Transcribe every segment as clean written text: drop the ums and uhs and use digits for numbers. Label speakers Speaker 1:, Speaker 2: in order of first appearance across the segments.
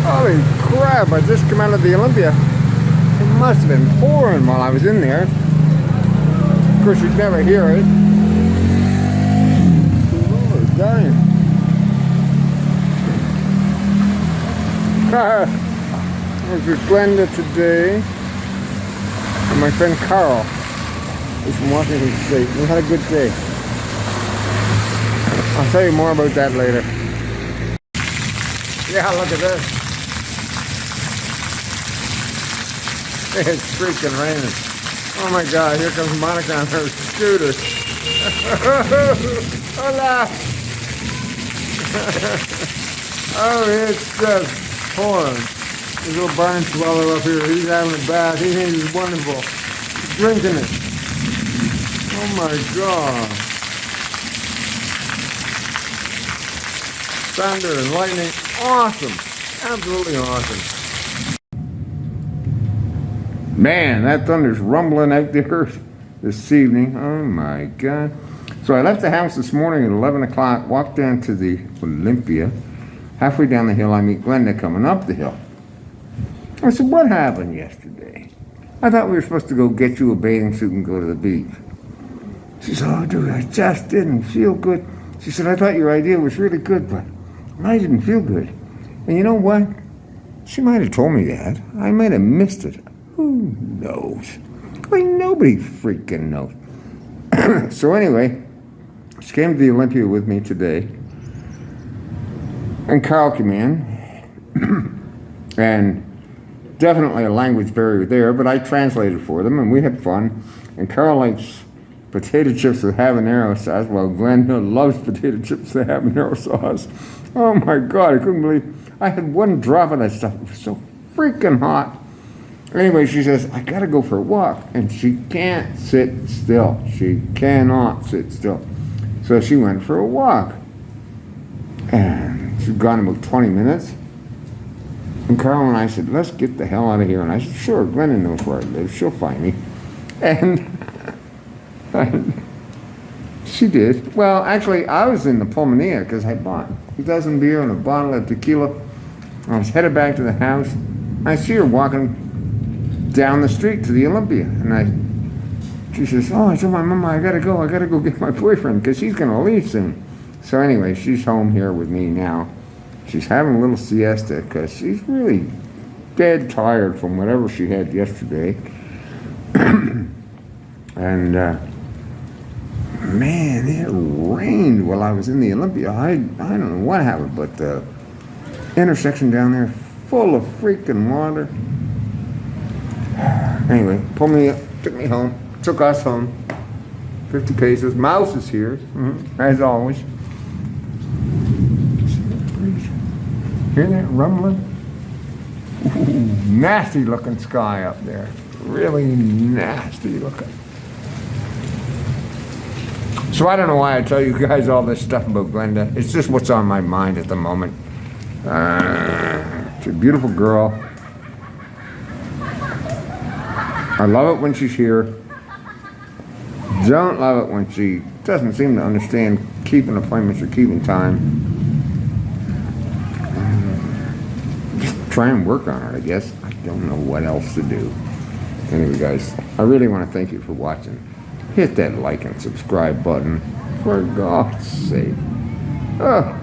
Speaker 1: Holy crap, I just come out of the Olympia. It must have been pouring while I was in there. Of course, you'd never hear it. Lord, dang. I was with Glenda today. And my friend Carl is from Washington State. We had a good day. I'll tell you more about that later. Yeah, look at this. It's freaking raining. Oh my God, here comes Monica on her scooter. Hola! Oh, it's just pouring. This little barn swallow up here, he's having a bath. He thinks it's wonderful. He's drinking it. Oh my God. Thunder and lightning. Awesome. Absolutely awesome. Man, that thunder's rumbling out there this evening. Oh my God. So I left the house this morning at 11 o'clock, walked down to the Olympia. Halfway down the hill, I meet Glenda coming up the hill. I said, what happened yesterday? I thought we were supposed to go get you a bathing suit and go to the beach. She said, oh, dude, I just didn't feel good. She said, I thought your idea was really good, but I didn't feel good. And you know what? She might have told me that. I might have missed it. Who knows? I mean, nobody freaking knows. So anyway, she came to the Olympia with me today. And Carl came in. And definitely a language barrier there, but I translated for them, and we had fun. And Carl likes potato chips with habanero sauce, while Glenda loves potato chips with habanero sauce. Oh my God, I couldn't believe I had one drop of that stuff. It was so freaking hot. Anyway, she says, I gotta go for a walk. And she can't sit still. She cannot sit still. So she went for a walk. And she'd gone about 20 minutes. And Carl and I said, let's get the hell out of here. And I said, sure, Glenda knows where I live. She'll find me. And she did. Well, actually, I was in the Pulmonea because I bought a dozen beer and a bottle of tequila. I was headed back to the house. I see her walking down the street to the Olympia. And she says, oh, I told my mama I gotta go get my boyfriend because he's gonna leave soon. So anyway, she's home here with me now. She's having a little siesta because she's really dead tired from whatever she had yesterday. And man, it rained while I was in the Olympia. I don't know what happened, but the intersection down there full of freaking water. Anyway, pulled me up, took me home, took us home. 50 pesos. Mouse is here, as always. Hear that rumbling? Ooh, nasty looking sky up there. Really nasty looking. So I don't know why I tell you guys all this stuff about Glenda. It's just what's on my mind at the moment. She's a beautiful girl. I love it when she's here. Don't love it when she doesn't seem to understand keeping appointments or keeping time. Try and work on it, I guess. I don't know what else to do. Anyway, guys, I really want to thank you for watching. Hit that like and subscribe button, for God's sake. Oh,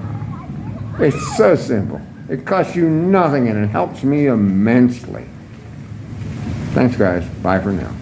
Speaker 1: it's so simple. It costs you nothing and it helps me immensely. Thanks, guys. Bye for now.